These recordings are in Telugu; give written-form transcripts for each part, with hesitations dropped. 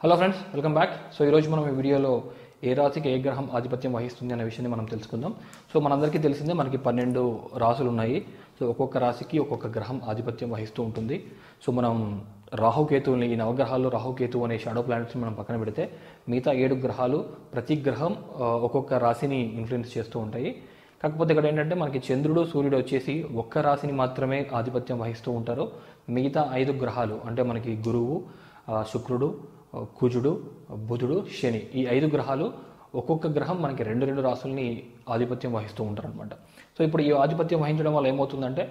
Hello friends, welcome back. So ఈరోజు మనం ఈ వీడియోలో ఏ రాశికి ఏ గ్రహం ఆధిపత్యం వహిస్తుంది అనే విషయాన్ని మనం తెలుసుకుందాం. సో మనందరికీ తెలిసిందే, మనకి 12 రాశులు ఉన్నాయి. సో ఒక్కొక్క రాశికి ఒక్కొక్క గ్రహం ఆధిపత్యం వహిస్తూ ఉంటుంది. సో మనం రాహుకేతువుని, ఈ నవగ్రహాల్లో రాహుకేతువు అనే షాడో ప్లానెట్స్ని మనం పక్కన పెడితే మిగతా 7 గ్రహాలు ప్రతి గ్రహం ఒక్కొక్క రాశిని ఇన్ఫ్లుయెన్స్ చేస్తూ ఉంటాయి. కాకపోతే ఇక్కడ ఏంటంటే మనకి చంద్రుడు, సూర్యుడు వచ్చేసి ఒక్క రాశిని మాత్రమే ఆధిపత్యం వహిస్తూ ఉంటారు. మిగతా 5 గ్రహాలు అంటే మనకి గురువు, శుక్రుడు, కుజుడు, బుధుడు, శని, ఈ 5 గ్రహాలు ఒక్కొక్క గ్రహం మనకి 2 రాశుల్ని ఆధిపత్యం వహిస్తూ ఉంటారు అనమాట. సో ఇప్పుడు ఈ ఆధిపత్యం వహించడం వల్ల ఏమవుతుందంటే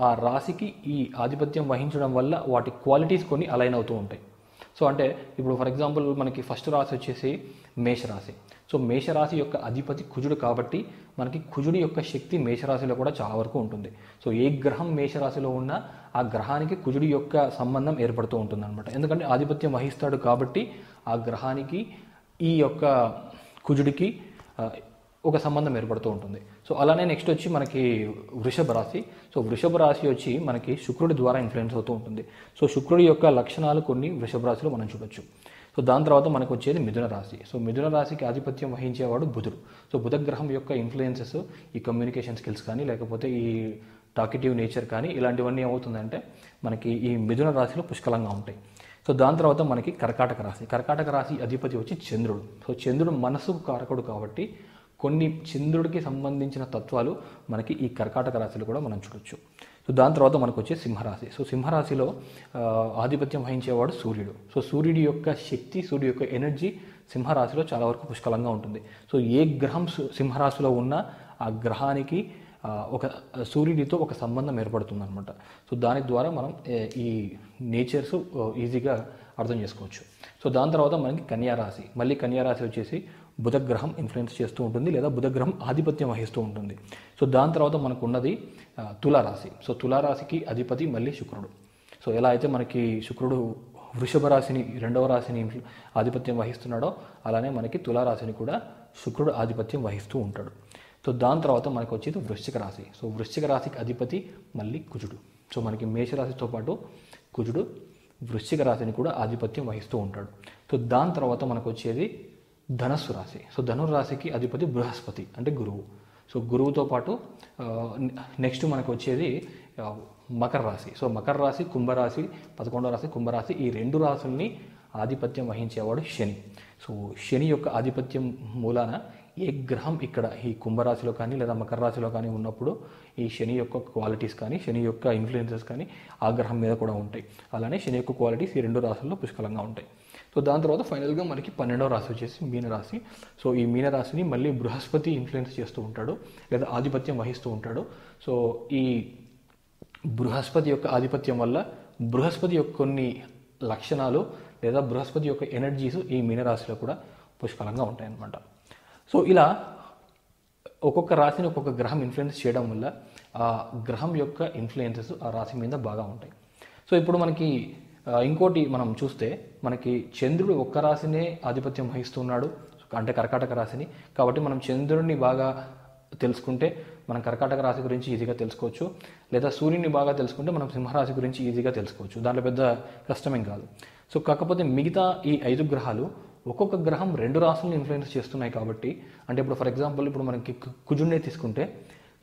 ఆ రాశికి ఈ ఆధిపత్యం వహించడం వల్ల వాటి క్వాలిటీస్ కొన్ని అలైన్ అవుతూ ఉంటాయి. సో అంటే ఇప్పుడు ఫర్ ఎగ్జాంపుల్ మనకి ఫస్ట్ రాశి వచ్చేసి మేషరాశి. సో మేషరాశి యొక్క అధిపతి కుజుడు కాబట్టి మనకి కుజుడి యొక్క శక్తి మేషరాశిలో కూడా చాలా వరకు ఉంటుంది. సో ఏ గ్రహం మేషరాశిలో ఉన్నా ఆ గ్రహానికి కుజుడి యొక్క సంబంధం ఏర్పడుతూ ఉంటుంది అనమాట. ఎందుకంటే ఆధిపత్యం వహిస్తాడు కాబట్టి ఆ గ్రహానికి ఈ యొక్క కుజుడికి ఒక సంబంధం ఏర్పడుతూ ఉంటుంది. సో అలానే నెక్స్ట్ వచ్చి మనకి వృషభ రాశి. సో వృషభ రాశి వచ్చి మనకి శుక్రుడి ద్వారా ఇన్ఫ్లుయెన్స్ అవుతూ ఉంటుంది. సో శుక్రుడి యొక్క లక్షణాలు కొన్ని వృషభ రాశిలో మనం చూడొచ్చు. సో దాని తర్వాత మనకు వచ్చేది మిథున రాశి. సో మిథున రాశికి ఆధిపత్యం వహించేవాడు బుధుడు. సో బుధ గ్రహం యొక్క ఇన్ఫ్లుయెన్సెస్ ఈ కమ్యూనికేషన్ స్కిల్స్ కానీ లేకపోతే ఈ టాకిటివ్ నేచర్ కానీ ఇలాంటివన్నీ ఏమవుతుందంటే మనకి ఈ మిథున రాశిలో పుష్కలంగా ఉంటాయి. సో దాని తర్వాత మనకి కర్కాటక రాశి. కర్కాటక రాశి అధిపతి వచ్చి చంద్రుడు. సో చంద్రుడు మనసుకు కారకుడు కాబట్టి కొన్ని చంద్రుడికి సంబంధించిన తత్వాలు మనకి ఈ కర్కాటక రాశిలో కూడా మనం చూడొచ్చు. సో దాని తర్వాత మనకు వచ్చే సింహరాశి. సో సింహరాశిలో ఆధిపత్యం వహించేవాడు సూర్యుడు. సో సూర్యుడి యొక్క శక్తి, సూర్యుడి యొక్క ఎనర్జీ సింహరాశిలో చాలా వరకు పుష్కలంగా ఉంటుంది. సో ఏ గ్రహం సింహరాశిలో ఉన్నా ఆ గ్రహానికి ఒక సూర్యుడితో ఒక సంబంధం ఏర్పడుతుంది అనమాట. సో దాని ద్వారా మనం ఈ నేచర్స్ ఈజీగా అర్థం చేసుకోవచ్చు. సో దాని తర్వాత మనకి కన్యారాశి. మళ్ళీ కన్యారాశి వచ్చేసి బుధగ్రహం ఇన్ఫ్లుయెన్స్ చేస్తూ ఉంటుంది లేదా బుధగ్రహం ఆధిపత్యం వహిస్తూ ఉంటుంది. సో దాని తర్వాత మనకు ఉన్నది తులారాశి. సో తులారాశికి అధిపతి మళ్ళీ శుక్రుడు. సో ఎలా అయితే మనకి శుక్రుడు వృషభ రాశిని, 2వ రాశిని ఆధిపత్యం వహిస్తున్నాడో అలానే మనకి తులారాశిని కూడా శుక్రుడు ఆధిపత్యం వహిస్తూ ఉంటాడు. సో దాని తర్వాత మనకు వచ్చేది వృశ్చిక రాశి. సో వృశ్చిక రాశికి అధిపతి మళ్ళీ కుజుడు. సో మనకి మేషరాశితో పాటు కుజుడు వృశ్చిక రాశిని కూడా ఆధిపత్యం వహిస్తూ ఉంటాడు. సో దాని తర్వాత మనకు వచ్చేది ధనస్సు రాశి. సో ధనుర్రాశికి అధిపతి బృహస్పతి అంటే గురువు. సో గురువుతో పాటు నెక్స్ట్ మనకు వచ్చేది మకర రాశి. సో మకర రాశి, కుంభరాశి, 11వ రాశి కుంభరాశి, ఈ 2 రాశుల్ని ఆధిపత్యం వహించేవాడు శని. సో శని యొక్క ఆధిపత్యం మూలాన ఏ గ్రహం ఇక్కడ ఈ కుంభరాశిలో కానీ లేదా మకర రాశిలో కానీ ఉన్నప్పుడు ఈ శని యొక్క క్వాలిటీస్ కానీ శని యొక్క ఇన్ఫ్లుయెన్సెస్ కానీ ఆ గ్రహం మీద కూడా ఉంటాయి. అలానే శని యొక్క క్వాలిటీస్ ఈ 2 రాశుల్లో పుష్కలంగా ఉంటాయి. సో దాని తర్వాత ఫైనల్గా మనకి 12వ రాశి వచ్చేసి మీనరాశి. సో ఈ మీనరాశిని మళ్ళీ బృహస్పతి ఇన్ఫ్లుయెన్స్ చేస్తూ ఉంటాడు లేదా ఆధిపత్యం వహిస్తూ ఉంటాడు. సో ఈ బృహస్పతి యొక్క ఆధిపత్యం వల్ల బృహస్పతి యొక్క కొన్ని లక్షణాలు లేదా బృహస్పతి యొక్క ఎనర్జీస్ ఈ మీనరాశిలో కూడా పుష్కలంగా ఉంటాయి అన్నమాట. సో ఇలా ఒక్కొక్క రాశిని ఒక్కొక్క గ్రహం ఇన్ఫ్లుయెన్స్ చేయడం వల్ల ఆ గ్రహం యొక్క ఇన్ఫ్లుయెన్సెస్ ఆ రాశి మీద బాగా ఉంటాయి. సో ఇప్పుడు మనకి ఇంకోటి మనం చూస్తే మనకి చంద్రుడు ఒక్క రాశినే ఆధిపత్యం వహిస్తున్నాడు అంటే కర్కాటక రాశిని. కాబట్టి మనం చంద్రుడిని బాగా తెలుసుకుంటే మనం కర్కాటక రాశి గురించి ఈజీగా తెలుసుకోవచ్చు. లేదా సూర్యుని బాగా తెలుసుకుంటే మనం సింహరాశి గురించి ఈజీగా తెలుసుకోవచ్చు. దాంట్లో పెద్ద కష్టమేం కాదు. సో కాకపోతే మిగతా ఈ 5 గ్రహాలు ఒక్కొక్క గ్రహం 2 రాశులను ఇన్ఫ్లుయెన్స్ చేస్తున్నాయి కాబట్టి అంటే ఇప్పుడు ఫర్ ఎగ్జాంపుల్ ఇప్పుడు మనకి కుజుడినే తీసుకుంటే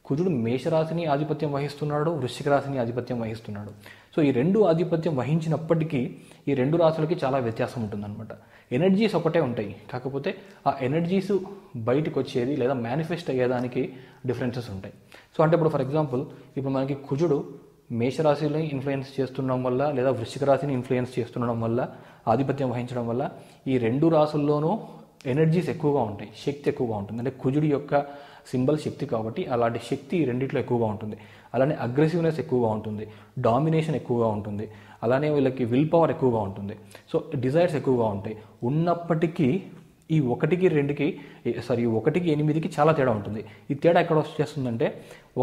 కుజుడు మేషరాశిని ఆధిపత్యం వహిస్తున్నాడు, వృశ్చిక రాశిని ఆధిపత్యం వహిస్తున్నాడు. సో ఈ 2 ఆధిపత్యం వహించినప్పటికీ ఈ 2 రాశులకి చాలా వ్యత్యాసం ఉంటుందన్నమాట. ఎనర్జీస్ ఒకటే ఉంటాయి, కాకపోతే ఆ ఎనర్జీస్ బయటకు వచ్చేది లేదా మేనిఫెస్ట్ అయ్యేదానికి డిఫరెన్సెస్ ఉంటాయి. సో అంటే ఇప్పుడు ఫర్ ఎగ్జాంపుల్ ఇప్పుడు మనకి కుజుడు మేషరాశిని ఇన్ఫ్లుయెన్స్ చేస్తుండడం వల్ల లేదా వృశ్చిక రాశిని ఇన్ఫ్లుయెన్స్ చేస్తుండడం వల్ల ఆధిపత్యం వహించడం వల్ల ఈ 2 రాశుల్లోనూ ఎనర్జీస్ ఎక్కువగా ఉంటాయి, శక్తి ఎక్కువగా ఉంటుంది. అంటే కుజుడి యొక్క సింబల్ శక్తి కాబట్టి అలాంటి శక్తి రెండిట్లో ఎక్కువగా ఉంటుంది. అలానే అగ్రెసివ్నెస్ ఎక్కువగా ఉంటుంది, డామినేషన్ ఎక్కువగా ఉంటుంది, అలానే వీళ్ళకి విల్ పవర్ ఎక్కువగా ఉంటుంది. సో డిజైర్స్ ఎక్కువగా ఉంటాయి. ఉన్నప్పటికీ ఈ 1కి 2కి 1కి 8కి చాలా తేడా ఉంటుంది. ఈ తేడా ఎక్కడ వచ్చేస్తుందంటే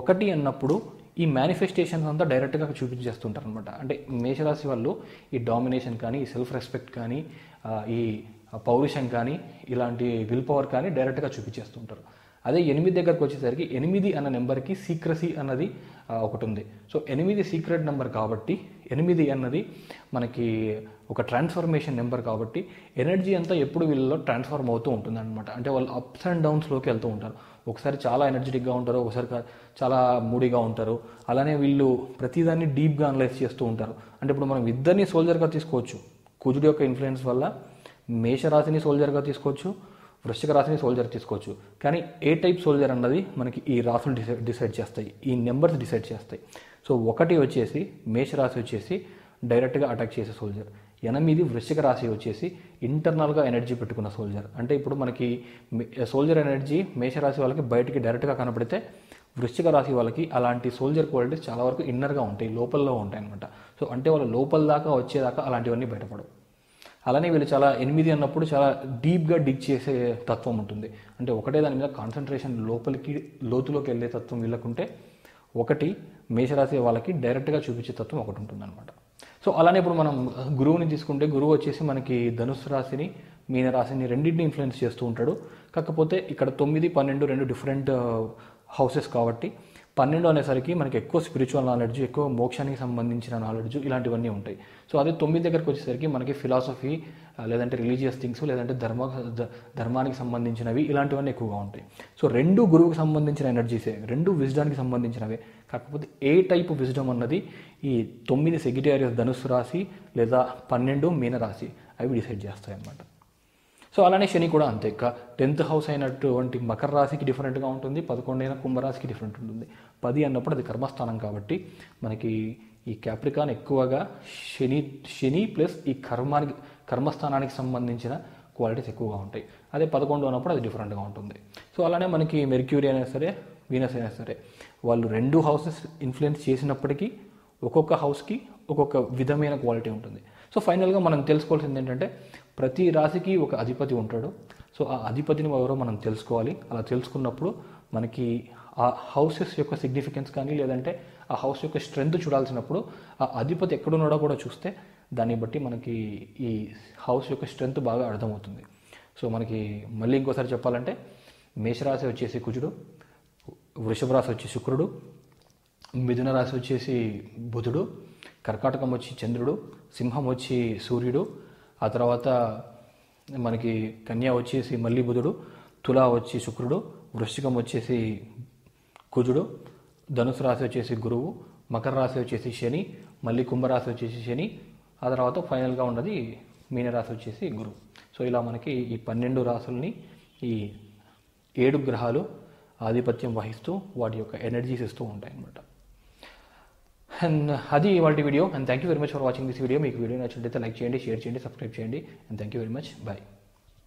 1 అన్నప్పుడు ఈ మేనిఫెస్టేషన్స్ అంతా డైరెక్ట్గా చూపించేస్తుంటారు అనమాట. అంటే మేషరాశి వాళ్ళు ఈ డామినేషన్ కానీ ఈ సెల్ఫ్ రెస్పెక్ట్ కానీ ఈ పౌరుషం కానీ ఇలాంటి విల్ పవర్ కానీ డైరెక్ట్గా చూపించేస్తుంటారు. అదే 8 దగ్గరకు వచ్చేసరికి 8 అన్న నెంబర్కి సీక్రసీ అన్నది ఒకటి ఉంది. సో 8 సీక్రెట్ నెంబర్ కాబట్టి 8 అన్నది మనకి ఒక ట్రాన్స్ఫర్మేషన్ నెంబర్ కాబట్టి ఎనర్జీ అంతా ఎప్పుడు వీళ్ళలో ట్రాన్స్ఫార్మ్ అవుతూ ఉంటుంది అనమాట. అంటే వాళ్ళు అప్స్ అండ్ డౌన్స్లోకి వెళ్తూ ఉంటారు. ఒకసారి చాలా ఎనర్జెటిక్గా ఉంటారు, ఒకసారి చాలా మూడీగా ఉంటారు. అలానే వీళ్ళు ప్రతిదాన్ని డీప్గా అనలైజ్ చేస్తూ ఉంటారు. అంటే ఇప్పుడు మనం ఇద్దరిని సోల్జర్గా తీసుకోవచ్చు. కుజుడు యొక్క ఇన్ఫ్లుయెన్స్ వల్ల మేషరాశిని సోల్జర్గా తీసుకోవచ్చు, వృశ్చిక రాశిని సోల్జర్ తీసుకోవచ్చు. కానీ ఏ టైప్ సోల్జర్ అన్నది మనకి ఈ రాశులు డిసైడ్ చేస్తాయి, ఈ నెంబర్స్ డిసైడ్ చేస్తాయి. సో 1 వచ్చేసి మేషరాశి వచ్చేసి డైరెక్ట్గా అటాక్ చేసే సోల్జర్. 8 వృశ్చిక రాశి వచ్చేసి ఇంటర్నల్గా ఎనర్జీ పెట్టుకున్న సోల్జర్. అంటే ఇప్పుడు మనకి సోల్జర్ ఎనర్జీ మేషరాశి వాళ్ళకి బయటికి డైరెక్ట్గా కనపడితే, వృశ్చిక రాశి వాళ్ళకి అలాంటి సోల్జర్ క్వాలిటీస్ చాలా వరకు ఇన్నర్గా ఉంటాయి, లోపల్లో ఉంటాయి అనమాట. సో అంటే వాళ్ళ లోపల దాకా వచ్చేదాకా అలాంటివన్నీ బయటపడవు. అలానే వీళ్ళు చాలా 8 అన్నప్పుడు చాలా డీప్గా డిగ్ చేసే తత్వం ఉంటుంది. అంటే ఒకటే దాని మీద కాన్సన్ట్రేషన్, లోపలికి లోతులోకి వెళ్ళే తత్వం వీళ్ళకుంటే, 1 మేషరాశి వాళ్ళకి డైరెక్ట్గా చూపించే తత్వం ఒకటి ఉంటుంది అనమాట. సో అలానే ఇప్పుడు మనం గురువుని తీసుకుంటే, గురువు వచ్చేసి మనకి ధనుస్సు రాశిని, మీన రాశిని రెండింటిని ఇన్ఫ్లుయెన్స్ చేస్తూ ఉంటాడు. కాకపోతే ఇక్కడ 9, 12 రెండు డిఫరెంట్ హౌసెస్ కాబట్టి 12 అనేసరికి మనకి ఎక్కువ స్పిరిచువల్ నాలెడ్జ్, ఎక్కువ మోక్షానికి సంబంధించిన నాలెడ్జ్ ఇలాంటివన్నీ ఉంటాయి. సో అదే 9 దగ్గరకు వచ్చేసరికి మనకి ఫిలాసఫీ, లేదంటే రిలీజియస్ థింగ్స్, లేదంటే ధర్మానికి సంబంధించినవి ఇలాంటివన్నీ ఎక్కువగా ఉంటాయి. సో 2 గురువుకి సంబంధించిన ఎనర్జీసే, 2 విజ్డానికి సంబంధించినవే. కాకపోతే ఏ టైప్ విజ్డమ్ అన్నది ఈ 9 సెగిటేరియస్ ధనుస్సు రాశి లేదా 12 మీన రాశి అవి డిసైడ్ చేస్తాయి అన్నమాట. సో అలానే శని కూడా అంతే. 10th హౌస్ అయినటువంటి మకర రాశికి డిఫరెంట్గా ఉంటుంది, 11 అయిన కుంభరాశికి డిఫరెంట్ ఉంటుంది. 10 అన్నప్పుడు అది కర్మస్థానం కాబట్టి మనకి ఈ క్యాప్రికాన్ ఎక్కువగా శని ప్లస్ ఈ కర్మస్థానానికి సంబంధించిన క్వాలిటీస్ ఎక్కువగా ఉంటాయి. అదే 11 అన్నప్పుడు అది డిఫరెంట్గా ఉంటుంది. సో అలానే మనకి మెర్క్యూరీ అయినా సరే, వీనస్ అయినా సరే, వాళ్ళు 2 హౌసెస్ ఇన్ఫ్లుయెన్స్ చేసినప్పటికీ ఒక్కొక్క హౌస్కి ఒక్కొక్క విధమైన క్వాలిటీ ఉంటుంది. సో ఫైనల్గా మనం తెలుసుకోవాల్సింది ఏంటంటే, ప్రతి రాశికి ఒక అధిపతి ఉంటాడు. సో ఆ అధిపతిని ఎవరో మనం తెలుసుకోవాలి. అలా తెలుసుకున్నప్పుడు మనకి ఆ హౌసెస్ యొక్క సిగ్నిఫికెన్స్ కానీ, లేదంటే ఆ హౌస్ యొక్క స్ట్రెంగ్త్ చూడాల్సినప్పుడు ఆ అధిపతి ఎక్కడున్నాడో కూడా చూస్తే దాన్ని బట్టి మనకి ఈ హౌస్ యొక్క స్ట్రెంగ్త్ బాగా అర్థమవుతుంది. సో మనకి మళ్ళీ ఇంకోసారి చెప్పాలంటే, మేషరాశి వచ్చేసి కుజుడు, వృషభ రాశి వచ్చి శుక్రుడు, మిథున రాశి వచ్చేసి బుధుడు, కర్కాటకం వచ్చి చంద్రుడు, సింహం వచ్చి సూర్యుడు, ఆ తర్వాత మనకి కన్యా వచ్చేసి మళ్ళీ బుధుడు, తులా వచ్చి శుక్రుడు, వృశ్చికం వచ్చేసి కుజుడు, ధనుసు రాశి వచ్చేసి గురువు, మకర రాశి వచ్చేసి శని, మళ్ళీ కుంభరాశి వచ్చేసి శని, ఆ తర్వాత ఫైనల్గా ఉన్నది మీనరాశి వచ్చేసి గురువు. సో ఇలా మనకి ఈ 12 రాశుల్ని ఈ 7 గ్రహాలు ఆధిపత్యం వహిస్తూ వాటి యొక్క ఎనర్జీస్ ఇస్తూ ఉంటాయి అన్నమాట. అండ్ అది ఇవాల్టి video. And thank you very much for watching this video. మీకు వీడియో నచ్చినట్లయితే లైక్ చేయండి, షేర్ చేయండి, సబ్స్క్రైబ్ చేయండి. And thank you very much. Bye.